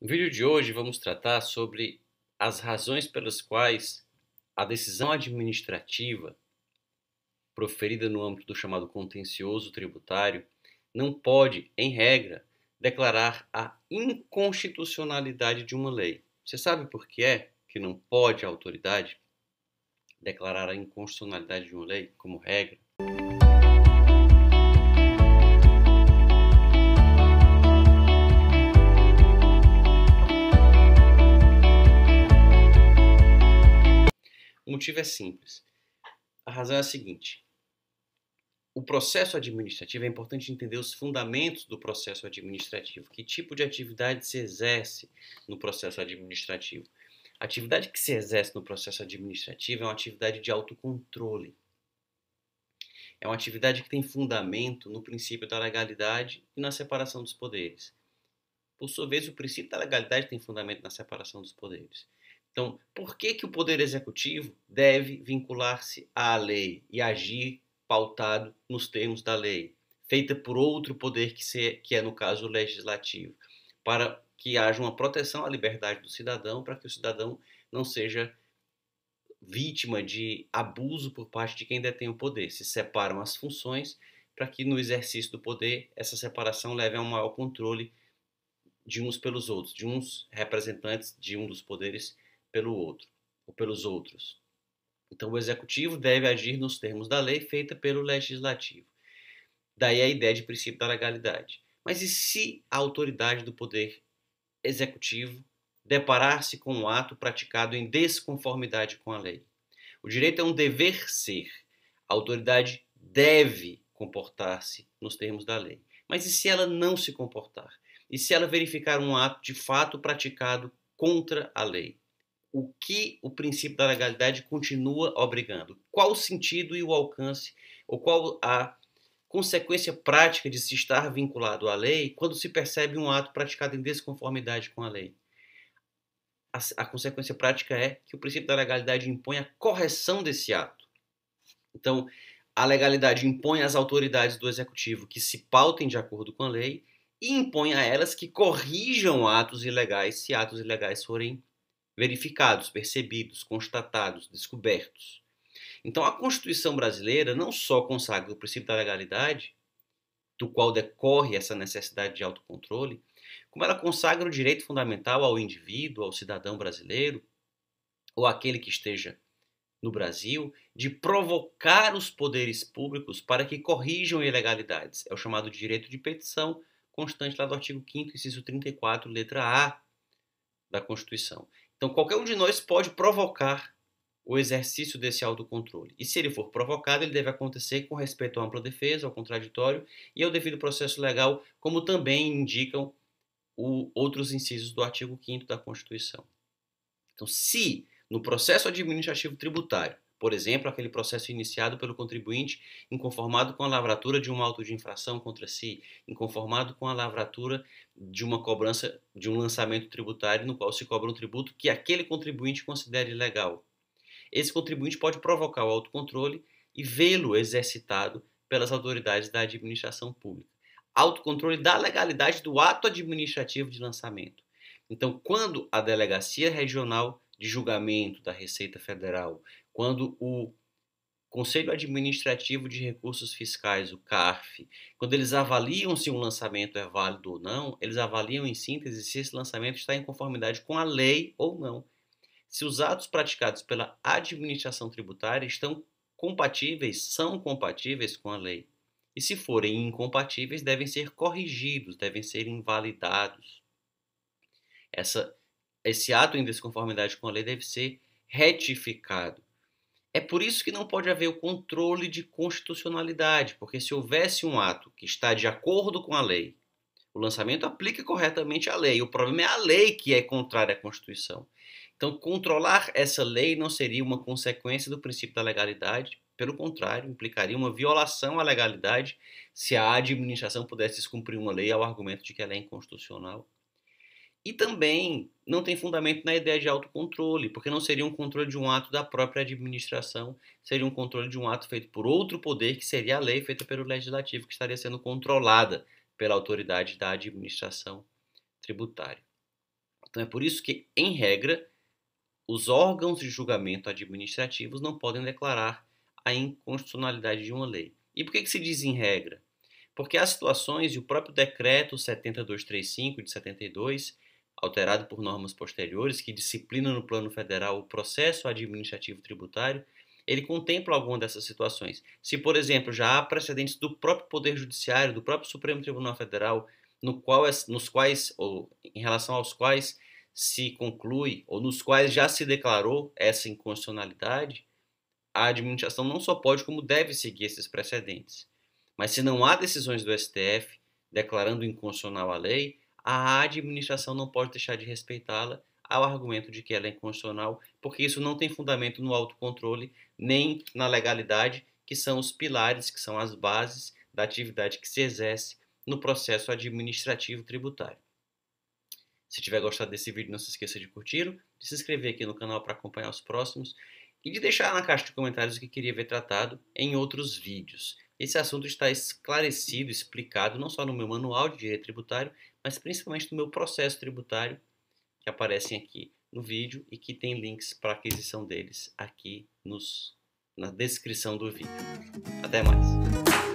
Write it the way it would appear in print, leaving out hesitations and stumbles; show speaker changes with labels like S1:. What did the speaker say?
S1: No vídeo de hoje vamos tratar sobre as razões pelas quais a decisão administrativa proferida no âmbito do chamado contencioso tributário não pode, em regra, declarar a inconstitucionalidade de uma lei. Você sabe por que é que não pode a autoridade declarar a inconstitucionalidade de uma lei como regra? O motivo é simples. A razão é a seguinte: o processo administrativo, é importante entender os fundamentos do processo administrativo. Que tipo de atividade se exerce no processo administrativo? A atividade que se exerce no processo administrativo é uma atividade de autocontrole. É uma atividade que tem fundamento no princípio da legalidade e na separação dos poderes. Por sua vez, o princípio da legalidade tem fundamento na separação dos poderes. Então, por que o Poder Executivo deve vincular-se à lei e agir pautado nos termos da lei, feita por outro poder que é, no caso, o Legislativo, para que haja uma proteção à liberdade do cidadão, para que o cidadão não seja vítima de abuso por parte de quem detém o poder. Se separam as funções para que no exercício do poder essa separação leve a um maior controle de uns pelos outros, de uns representantes de um dos poderes pelo outro, ou pelos outros. Então o executivo deve agir nos termos da lei feita pelo legislativo. Daí a ideia de princípio da legalidade. Mas e se a autoridade do poder executivo deparar-se com um ato praticado em desconformidade com a lei? O direito é um dever ser. A autoridade deve comportar-se nos termos da lei. Mas e se ela não se comportar? E se ela verificar um ato de fato praticado contra a lei? O que o princípio da legalidade continua obrigando? Qual o sentido e o alcance, ou qual a consequência prática de se estar vinculado à lei quando se percebe um ato praticado em desconformidade com a lei? A consequência prática é que o princípio da legalidade impõe a correção desse ato. Então, a legalidade impõe às autoridades do executivo que se pautem de acordo com a lei e impõe a elas que corrijam atos ilegais se atos ilegais forem verificados, percebidos, constatados, descobertos. Então, a Constituição brasileira não só consagra o princípio da legalidade, do qual decorre essa necessidade de autocontrole, como ela consagra o direito fundamental ao indivíduo, ao cidadão brasileiro, ou àquele que esteja no Brasil, de provocar os poderes públicos para que corrijam ilegalidades. É o chamado direito de petição, constante lá do artigo 5º, inciso 34, letra A da Constituição. Então, qualquer um de nós pode provocar o exercício desse autocontrole. E se ele for provocado, ele deve acontecer com respeito à ampla defesa, ao contraditório e ao devido processo legal, como também indicam outros incisos do artigo 5º da Constituição. Então, se no processo administrativo tributário, por exemplo, aquele processo iniciado pelo contribuinte inconformado com a lavratura de um auto de infração contra si, inconformado com a lavratura de uma cobrança de um lançamento tributário no qual se cobra um tributo que aquele contribuinte considere ilegal. Esse contribuinte pode provocar o autocontrole e vê-lo exercitado pelas autoridades da administração pública. Autocontrole da legalidade do ato administrativo de lançamento. Então, quando a Delegacia Regional de Julgamento da Receita Federal, quando o Conselho Administrativo de Recursos Fiscais, o CARF, quando eles avaliam se um lançamento é válido ou não, eles avaliam em síntese se esse lançamento está em conformidade com a lei ou não. Se os atos praticados pela administração tributária estão compatíveis, são compatíveis com a lei. E se forem incompatíveis, devem ser corrigidos, devem ser invalidados. Esse ato em desconformidade com a lei deve ser retificado. É por isso que não pode haver o controle de constitucionalidade, porque se houvesse um ato que está de acordo com a lei, o lançamento aplica corretamente a lei. O problema é a lei que é contrária à Constituição. Então, controlar essa lei não seria uma consequência do princípio da legalidade. Pelo contrário, implicaria uma violação à legalidade se a administração pudesse descumprir uma lei ao argumento de que ela é inconstitucional. E também não tem fundamento na ideia de autocontrole, porque não seria um controle de um ato da própria administração, seria um controle de um ato feito por outro poder, que seria a lei feita pelo legislativo, que estaria sendo controlada pela autoridade da administração tributária. Então é por isso que, em regra, os órgãos de julgamento administrativos não podem declarar a inconstitucionalidade de uma lei. E por que se diz em regra? Porque há situações, e o próprio decreto 70235 de 72, alterado por normas posteriores, que disciplina no plano federal o processo administrativo tributário, ele contempla alguma dessas situações. Se, por exemplo, já há precedentes do próprio Poder Judiciário, do próprio Supremo Tribunal Federal, nos quais, ou em relação aos quais se conclui, ou nos quais já se declarou essa inconstitucionalidade, a administração não só pode, como deve seguir esses precedentes. Mas se não há decisões do STF declarando inconstitucional a lei, a administração não pode deixar de respeitá-la ao argumento de que ela é inconstitucional, porque isso não tem fundamento no autocontrole nem na legalidade, que são os pilares, que são as bases da atividade que se exerce no processo administrativo tributário. Se tiver gostado desse vídeo, não se esqueça de curti-lo, de se inscrever aqui no canal para acompanhar os próximos e de deixar na caixa de comentários o que queria ver tratado em outros vídeos. Esse assunto está esclarecido, explicado, não só no meu manual de direito tributário, mas principalmente no meu processo tributário, que aparecem aqui no vídeo e que tem links para aquisição deles aqui na descrição do vídeo. Até mais!